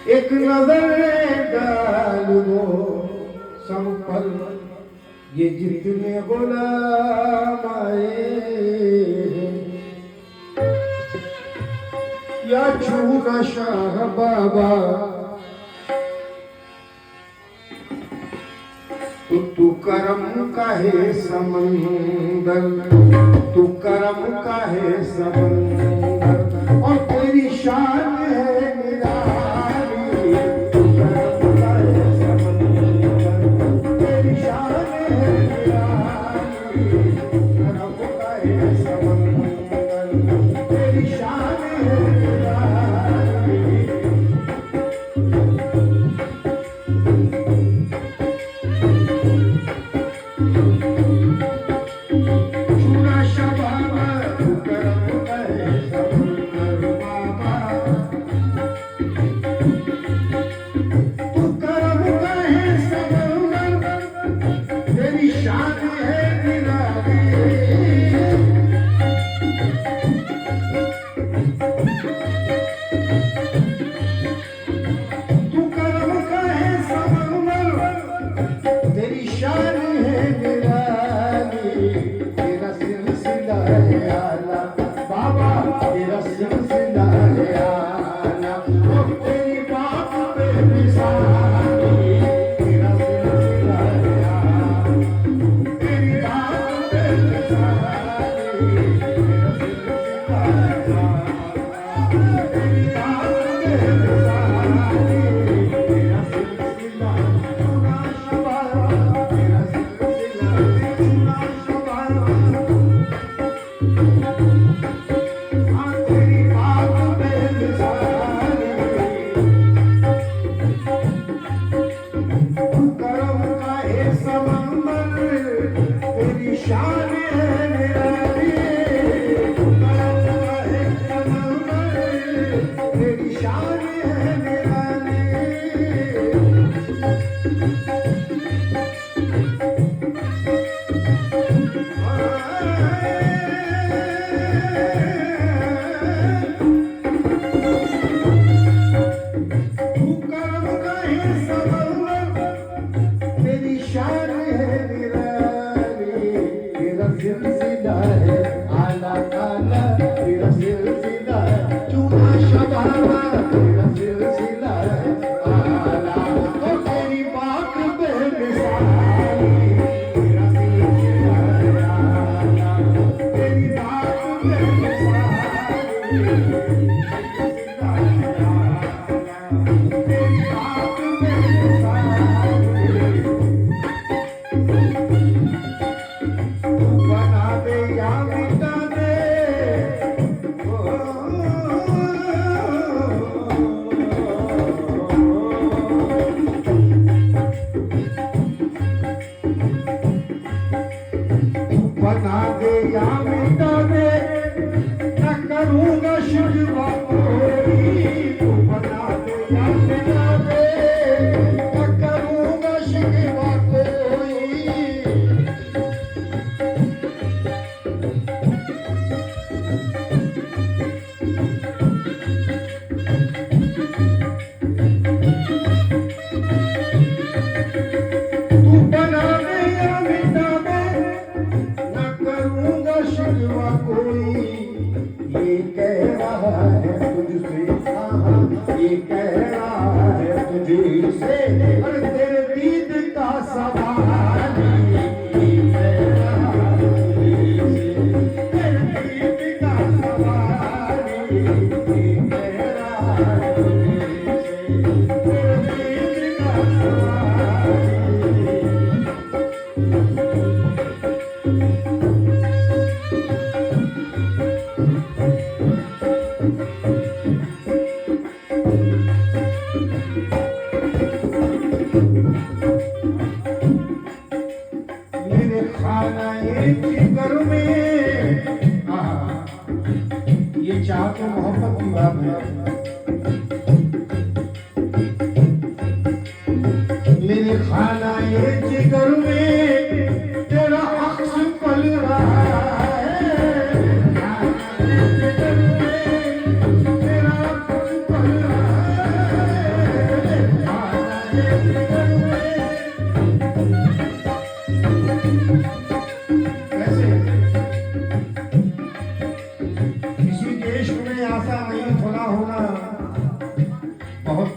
एक नजर डाल वो संपल ये जितने गुलाम आए या छूना शाह बाबा तू करम का है समंदर, तू करम का है समंदर और तेरी शान है निराली। तू करम का है समंदर, तेरी शान है निराली। करम का है समंदर, तेरी शान है निराली। बना दे या मिटा दे न करूँगा शिकवा कोई। तू बना दे या मिटा दे न करूँगा शिकवा कोई। तू बना दे या मिटा दे न करूँगा शिकवा कोई। ये कह रहा है तुझसे, ये कह रहा है तुझसे, अरे तेरे दीद का सवाल। ये कह रहा है तुझसे, तेरे दीद का सवाल। ये कह रहा है तुझसे, तेरे दीद का सवाल। मेरे खानाए जिगर में ये चाहत और मोहब्बत की बात है। मेरे खानाए जिगर में तेरा अक्स पल रहा है। जिगर में तेरा अक्स पल रहा है।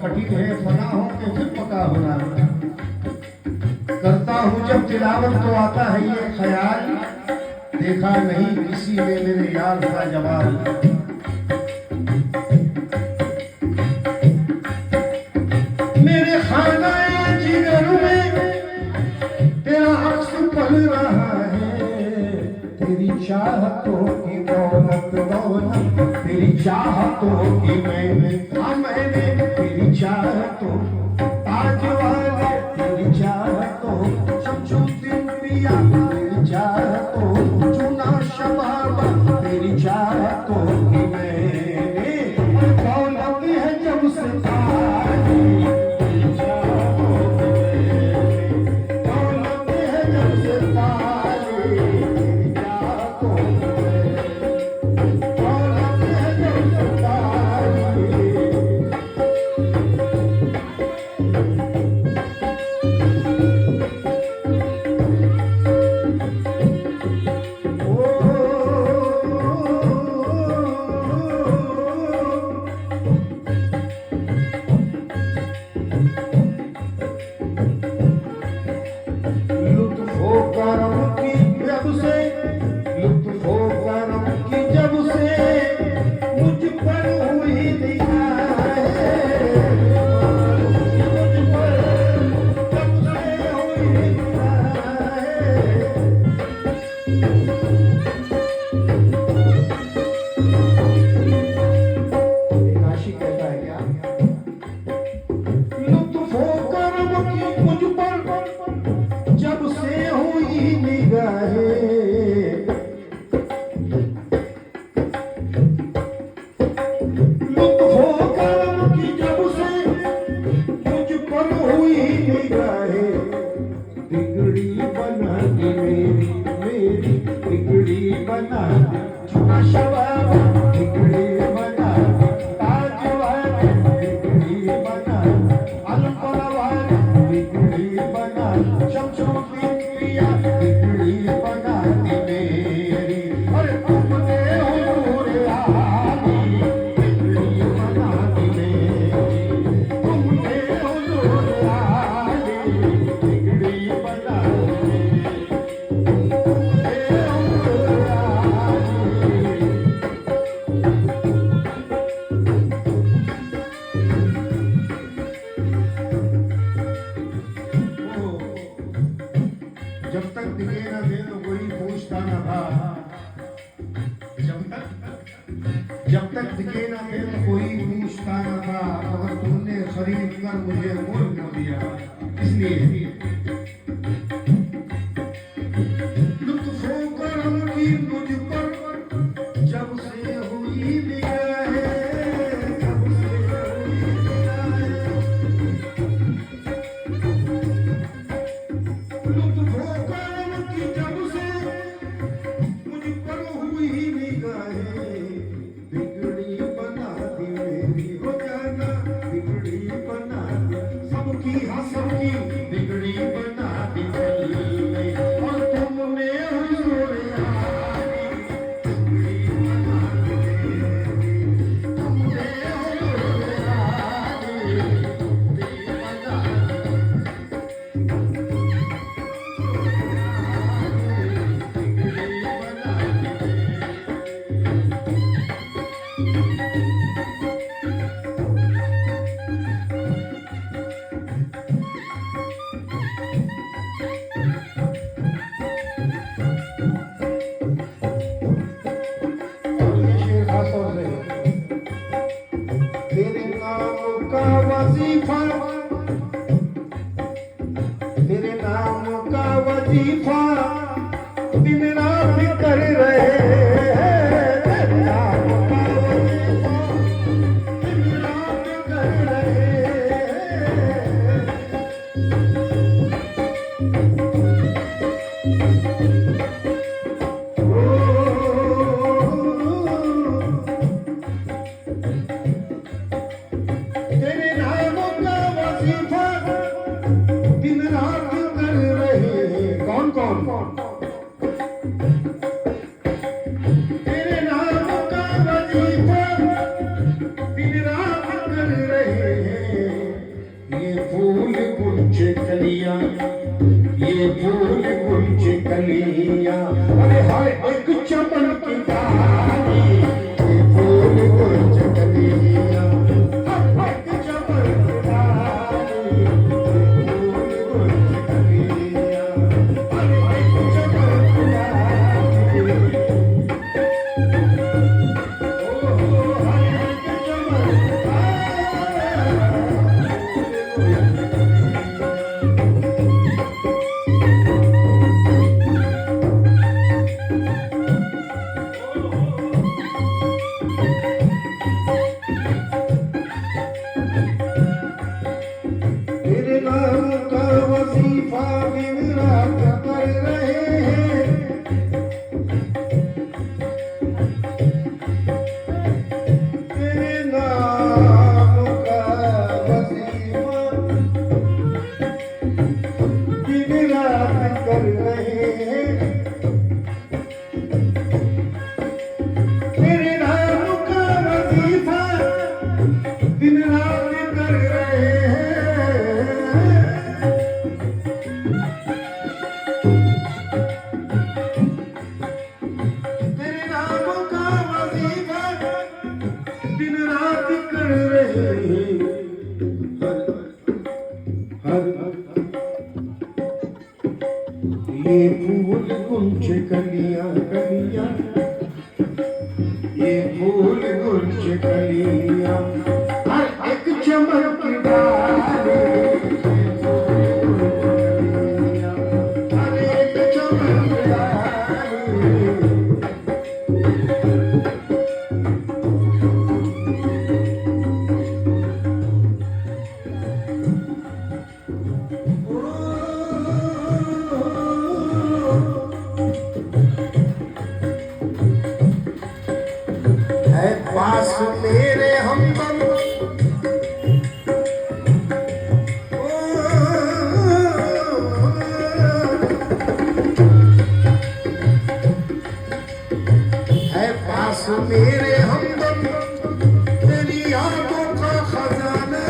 कठिन है, फना हो के फिर पका होना। करता हूँ जब तिलावत तो आता है ये ख्याल, देखा नहीं किसी ने मेरे यार का जवाब। मेरे खानाए जिगर में तेरा अक्स पल रहा है, तेरी चाहतों की दौलत दौलत, तेरी चाहतों की मैंने तेरी चाहतों ताज वाले, तेरी चाहतों शमशुद्दीन पिया, तेरी चाहतों चुना शबाब, तेरी चाहतों की मैंने दौलत है जब से ताजी, तेरी चाहतों की मैंने दौलत है जब से ताजी, तेरी चाहतों की मैंने दौलत है जब से ताजी। लुत्फ हो करम की जब से, लुत्फ हो करम की जब से मुझ पर हुई निगाहें, मुझ पर जब से हुई निगाहें। एक आशिक कहता है क्या, लुत्फ हो करम की मुझ पर जब से हुई निगाहें, लुत्फ हो करम की जब से मुझ पर हुई निगाहें, बिगड़ी बना दी मेरी मेरी बिगड़ी बना दी चुना शबाब, बिगड़ी बना दी ताज वाली, बिगड़ी बना अलपना वाली, बिगड़ी बना शमशुद्दीन पिया, बिगड़ी बना दी मेरी। अरे तुमने हुजूर आली, बिगड़ी बना दी मेरी, तुमने हुजूर आली, बिगड़ी बना दी मेरी, तुमने हुजूर आली। जब तक दिखे न दे तो कोई पूछता न था, जब तक दिखे न दे तो कोई पूछता न था, मगर तुमने खरीद कर मुझे मोल कर दिया। इसलिए लुत्फ हो करम की मुझ पर जब से हुई निगाहें, जब से हुई निगाहें। लुत्फ हो करम की जब से मुझ पर हुई निगाहें, बिगड़ी बना दी मेरी रोजाना, बिगड़ी बना दी सबकी, हाँ सबकी बिगड़ी बना दी पल में। और तुमने हुजूर आली, बिगड़ी बना दी मेरी, तुमने हुजूर आली, बिगड़ी बना तेरे नाम का वजीफा, तेरे नाम का वजीफा दिन रात कर रहे हैं, तेरे नाम का वजीफा दिन रात कर रहे हैं। तेरे नाम का तेरे नाम का वजीफा दिन रात कर रहे हैं तेरे नाम का वजीफा दिन रात कर रहे हैं तेरे नाम का वजीफा दिन रात कर रहे हैं तेरे नाम का वजीफा दिन रात कर रहे हैं हर ये फूल गुंज कलियां कलियां ये फूल गुंज कलियां हर एक चमक डाले हर एक चमक डाले है पास मेरे हमदम है पास मेरे हमदम तेरी यादों का खजाना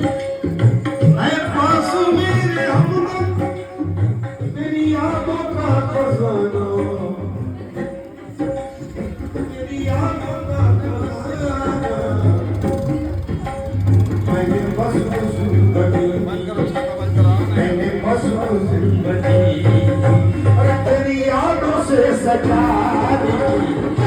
है पास मेरे हमदम तेरी यादों का खजाना तेरी यादों का खजाना मैंने बस जिंदगी मैंने बस जिंदगी अरे तेरी यादों से सजा दी